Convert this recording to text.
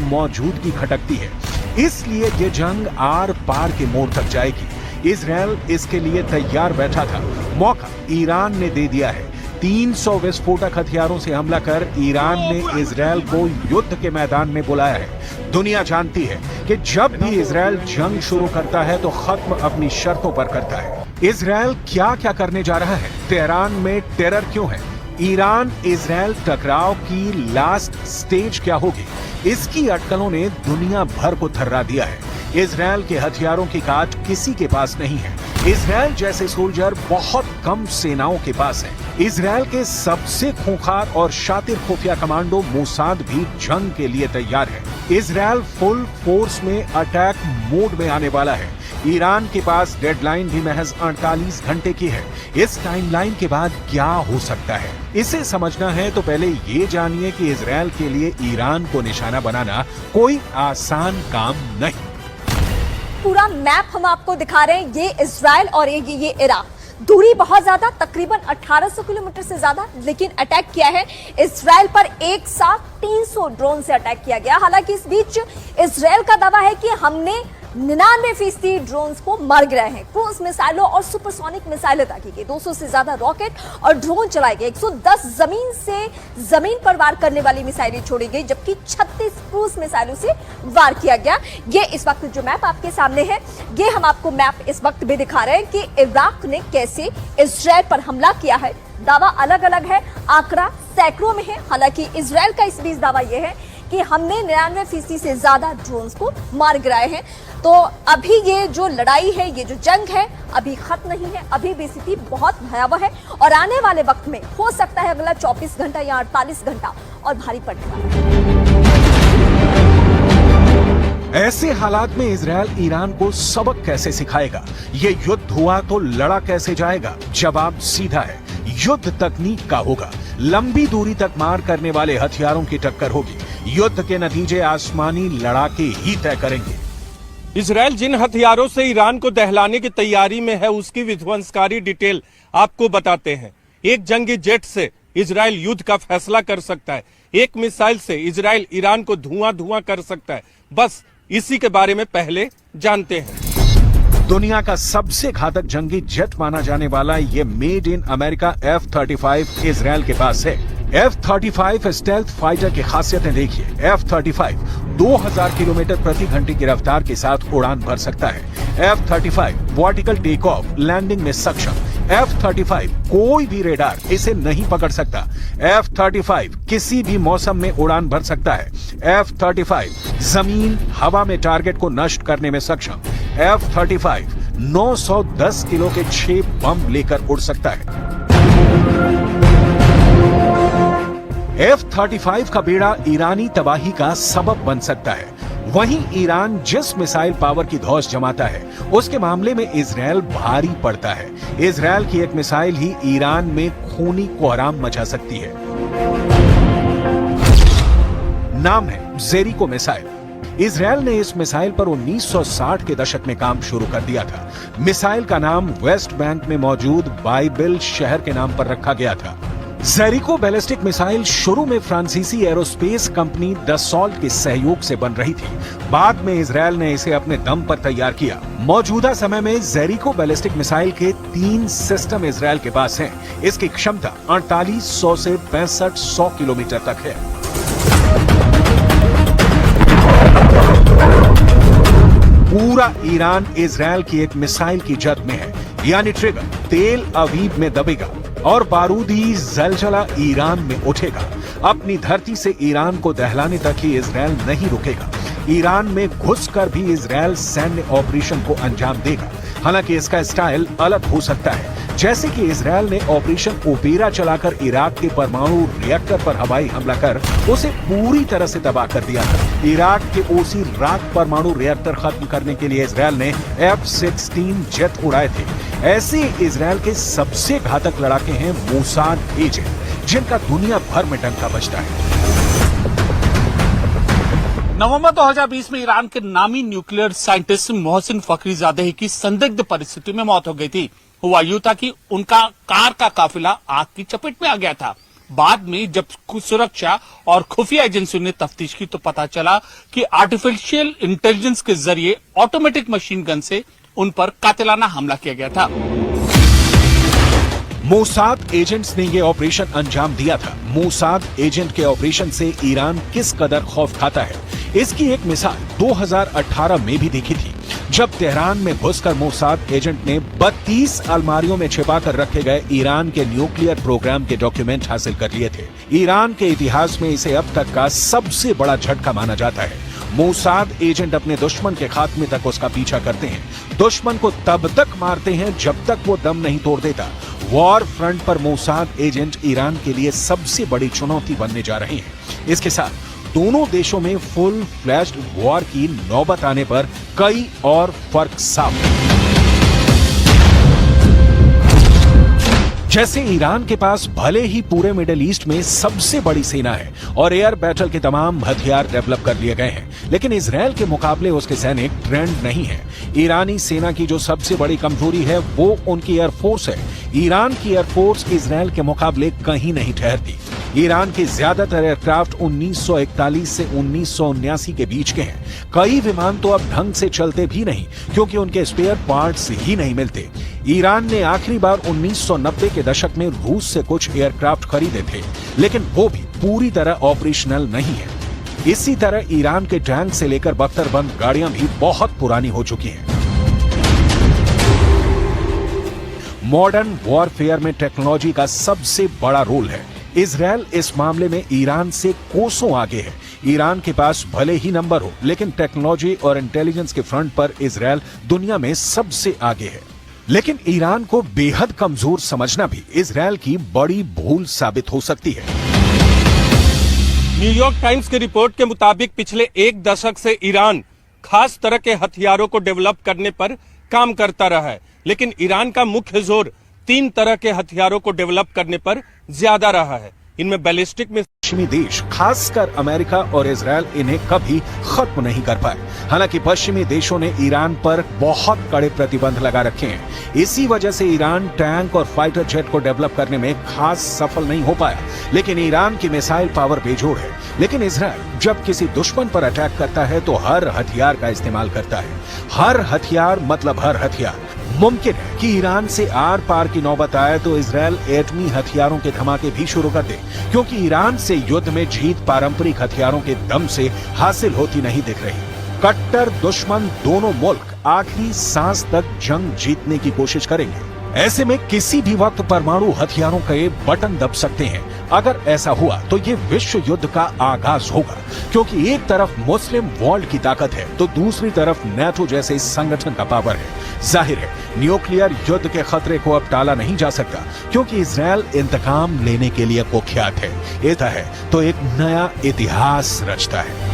मौजूदगी खटकती है। इसलिए ये जंग आर पार के मोड़ तक जाएगी। इजराइल इसके लिए तैयार बैठा था। मौका ईरान ने दे दिया है। 300 विस्फोटक हथियारों से हमला कर ईरान ने इजराइल को युद्ध के मैदान में बुलाया है। दुनिया जानती है कि जब भी इजराइल जंग शुरू करता है तो खत्म अपनी शर्तों पर करता है। इजराइल क्या क्या करने जा रहा है? तेहरान में टेरर क्यों है? ईरान इजराइल टकराव की लास्ट स्टेज क्या होगी? इसकी अटकलों ने दुनिया भर को थर्रा दिया है। इजराइल के हथियारों की काट किसी के पास नहीं है। इजराइल जैसे सोल्जर बहुत कम सेनाओं के पास है। इजराइल के सबसे खूंखार और शातिर खुफिया कमांडो मोसाद भी जंग के लिए तैयार है। इजराइल फुल फोर्स में अटैक मोड में आने वाला है। ईरान के पास डेडलाइन भी महज 48 घंटे की है। इस टाइमलाइन के बाद क्या हो सकता है, इसे समझना है तो पहले ये जानिए कि इजराइल के लिए ईरान को निशाना बनाना कोई आसान काम नहीं। पूरा मैप हम आपको दिखा रहे हैं। ये इजराइल और ये इराक, दूरी बहुत ज्यादा, तकरीबन 1800 किलोमीटर से ज्यादा, लेकिन अटैक किया है इजराइल पर एक साथ 300 ड्रोन से अटैक किया गया। हालांकि इस बीच इजराइल का दावा है कि हमने 99% ड्रोन्स को मार गिराए हैं। क्रूज मिसाइलों और सुपरसोनिक मिसाइलें दागी गई, 200 से ज्यादा रॉकेट और ड्रोन चलाए गए, 110 जमीन से जमीन पर वार करने वाली मिसाइलें छोड़ी गई, जबकि 36 क्रूज मिसाइलों से वार किया गया। ये इस वक्त जो मैप आपके सामने है, ये हम आपको मैप इस वक्त भी दिखा रहे हैं कि इराक ने कैसे इजराइल पर हमला किया है। दावा अलग अलग है, आंकड़ा सैकड़ों में है। हालांकि इजराइल का इस बीच दावा यह है कि हमने 99% से ज्यादा ड्रोन्स को मार गिराए हैं। तो अभी ये जो लड़ाई है, ये जो जंग है, अभी खत्म नहीं है। अभी भी स्थिति बहुत भयावह है और आने वाले वक्त में हो सकता है अगला 24 घंटा या 48 घंटा और भारी पड़ने वाला है। ऐसे हालात में इजराइल ईरान को सबक कैसे सिखाएगा? ये युद्ध हुआ तो लड़ा कैसे जाएगा? जवाब सीधा है, युद्ध तकनीक का होगा। लंबी दूरी तक मार करने वाले हथियारों की टक्कर होगी। युद्ध के नतीजे आसमानी लड़ाके ही तय करेंगे। इजराइल जिन हथियारों से ईरान को दहलाने की तैयारी में है, उसकी विध्वंसकारी डिटेल आपको बताते हैं। एक जंगी जेट से इजराइल युद्ध का फैसला कर सकता है। एक मिसाइल से इजराइल ईरान को धुआं धुआं कर सकता है। बस इसी के बारे में पहले जानते हैं। दुनिया का सबसे घातक जंगी जेट माना जाने वाला ये made in America F-35 Israel के पास है। F-35 स्टेल्थ फाइटर की खासियतें देखिए। F-35 2000 किलोमीटर प्रति घंटे की रफ्तार के साथ उड़ान भर सकता है। F-35 vertical take off landing में सक्षम। F-35 कोई भी रेडार इसे नहीं पकड़ सकता। F-35 किसी भी मौसम में उड़ान भर सकता है। F-35 जमीन हवा में टारगेट को नष्ट करने में सक्षम। F-35 910 किलो के 6 बम लेकर उड़ सकता है। F-35 का बेड़ा ईरानी तबाही का सबब बन सकता है। वहीं ईरान जिस मिसाइल पावर की धौंस जमाता है, उसके मामले में इजराइल भारी पड़ता है। इजराइल की एक मिसाइल ही ईरान में खूनी कोहराम मचा सकती है। नाम है जेरिको मिसाइल। इजराइल ने इस मिसाइल पर 1960 के दशक में काम शुरू कर दिया था। मिसाइल का नाम वेस्ट बैंक में मौजूद बाइबिल शहर के नाम पर रखा गया था। जेरिको बैलिस्टिक मिसाइल शुरू में फ्रांसीसी एरोस्पेस कंपनी दसॉल्ट के सहयोग से बन रही थी। बाद में इजराइल ने इसे अपने दम पर तैयार किया। मौजूदा समय में जेरिको बैलिस्टिक मिसाइल के 3 सिस्टम इजराइल के पास हैं। इसकी क्षमता 4800 से 6500 किलोमीटर तक है। पूरा ईरान इजराइल की एक मिसाइल की जद में है, यानी ट्रिगर तेल अवीव में दबेगा और बारूदी जलजला ईरान में उठेगा। अपनी धरती से ईरान को दहलाने तक ही इजराइल नहीं रुकेगा। ईरान में घुसकर भी इजराइल सैन्य ऑपरेशन को अंजाम देगा। हालांकि इसका स्टाइल अलग हो सकता है। जैसे कि इजराइल ने ऑपरेशन ओपेरा चलाकर इराक के परमाणु रिएक्टर पर हवाई हमला कर उसे पूरी तरह से तबाह कर दिया था। इराक के ओसी राक परमाणु रिएक्टर खत्म करने के लिए इजराइल ने F-16 जेट उड़ाए थे। ऐसे इजराइल के सबसे घातक लड़ाके हैं मोसाद एजेंट, जिनका दुनिया भर में डंका बजता है। नवंबर 2020 में ईरान के नामी न्यूक्लियर साइंटिस्ट मोहसिन फखरीजादे की संदिग्ध परिस्थिति में मौत हो गई थी। हुआ यूं था कि उनका कार का काफिला आग की चपेट में आ गया था। बाद में जब सुरक्षा और खुफिया एजेंसियों ने तफ्तीश की तो पता चला कि आर्टिफिशियल इंटेलिजेंस के जरिए ऑटोमेटिक मशीन गन से उन पर कातिलाना हमला किया गया था। मोसाद एजेंट्स ने यह ऑपरेशन अंजाम दिया था। मोसाद एजेंट के ऑपरेशन से ईरान किस कदर खौफ खाता है, इसकी एक मिसाल 2018 में भी देखी थी, जब तेहरान में घुसकर मोसाद एजेंट ने 32 अलमारियों में छिपाकर रखे गए ईरान के न्यूक्लियर प्रोग्राम के डॉक्यूमेंट हासिल कर लिए थे। ईरान के इतिहास में इसे अब तक का सबसे बड़ा झटका माना जाता है। मोसाद एजेंट अपने दुश्मन के खात्मे तक उसका पीछा करते हैं, दुश्मन को तब तक मारते हैं जब तक वो दम नहीं तोड़ देता। वॉर फ्रंट पर मोसाद एजेंट ईरान के लिए सबसे बड़ी चुनौती बनने जा रहे हैं। इसके साथ दोनों देशों में फुल फ्लैश्ड वॉर की नौबत आने पर कई और फर्क साफ हैं। जैसे ईरान के पास भले ही पूरे मिडिल ईस्ट में सबसे बड़ी सेना है और एयर बैटल के तमाम हथियार डेवलप कर लिए गए हैं, लेकिन इजरायल के मुकाबले उसके सैनिक ट्रेंड नहीं है। ईरानी सेना की जो सबसे बड़ी कमजोरी है वो उनकी एयरफोर्स है। ईरान की एयरफोर्स इजरायल के मुकाबले कहीं नहीं ठहरती। ईरान के ज्यादातर एयरक्राफ्ट 1941 से 1979 के बीच के हैं। कई विमान तो अब ढंग से चलते भी नहीं क्योंकि उनके स्पेयर पार्ट्स ही नहीं मिलते। ईरान ने आखिरी बार 1990 के दशक में रूस से कुछ एयरक्राफ्ट खरीदे थे, लेकिन वो भी पूरी तरह ऑपरेशनल नहीं है। इसी तरह ईरान के टैंक से लेकर बख्तरबंद गाड़ियां भी बहुत पुरानी हो चुकी हैं। मॉडर्न वॉरफेयर में टेक्नोलॉजी का सबसे बड़ा रोल है। इजरायल इस मामले में ईरान से कोसों आगे है। ईरान के पास भले ही नंबर हो, लेकिन टेक्नोलॉजी और इंटेलिजेंस के फ्रंट पर इजरायल दुनिया में सबसे आगे है। लेकिन ईरान को बेहद कमजोर समझना भी इजरायल की बड़ी भूल साबित हो सकती है। न्यूयॉर्क टाइम्स की रिपोर्ट के मुताबिक पिछले एक दशक से ईरान खास तरह के हथियारों को डेवलप करने पर काम करता रहा है, लेकिन ईरान का मुख्य जोर 3 तरह के हथियारों को डेवलप करने पर ज्यादा रहा है। इनमें बैलिस्टिक मिसाइल। पश्चिमी देश खासकर अमेरिका और इजरायल इन्हें कभी खत्म नहीं कर पाए। हालांकि पश्चिमी देशों ने ईरान पर बहुत कड़े प्रतिबंध लगा रखे हैं। इसी वजह से ईरान टैंक और फाइटर जेट को डेवलप करने में खास सफल नहीं हो पाया। लेकिन ईरान की मिसाइल पावर बेजोड़ है। लेकिन इजरायल जब किसी दुश्मन पर अटैक करता है तो हर हथियार का इस्तेमाल करता है। हर हथियार मतलब हर हथियार। मुमकिन है कि ईरान से आर पार की नौबत आए तो इजरायल एटमी हथियारों के धमाके भी शुरू कर दे, क्योंकि ईरान से युद्ध में जीत पारंपरिक हथियारों के दम से हासिल होती नहीं दिख रही। कट्टर दुश्मन दोनों मुल्क आखिरी सांस तक जंग जीतने की कोशिश करेंगे। ऐसे में किसी भी वक्त परमाणु हथियारों के बटन दब सकते हैं। अगर ऐसा हुआ तो ये विश्व युद्ध का आगाज होगा, क्योंकि एक तरफ मुस्लिम वर्ल्ड की ताकत है तो दूसरी तरफ नेटो जैसे संगठन का पावर है। जाहिर है न्यूक्लियर युद्ध के खतरे को अब टाला नहीं जा सकता, क्योंकि इजरायल इंतकाम लेने के लिए कुख्यात है। ऐसा है तो एक नया इतिहास रचता है।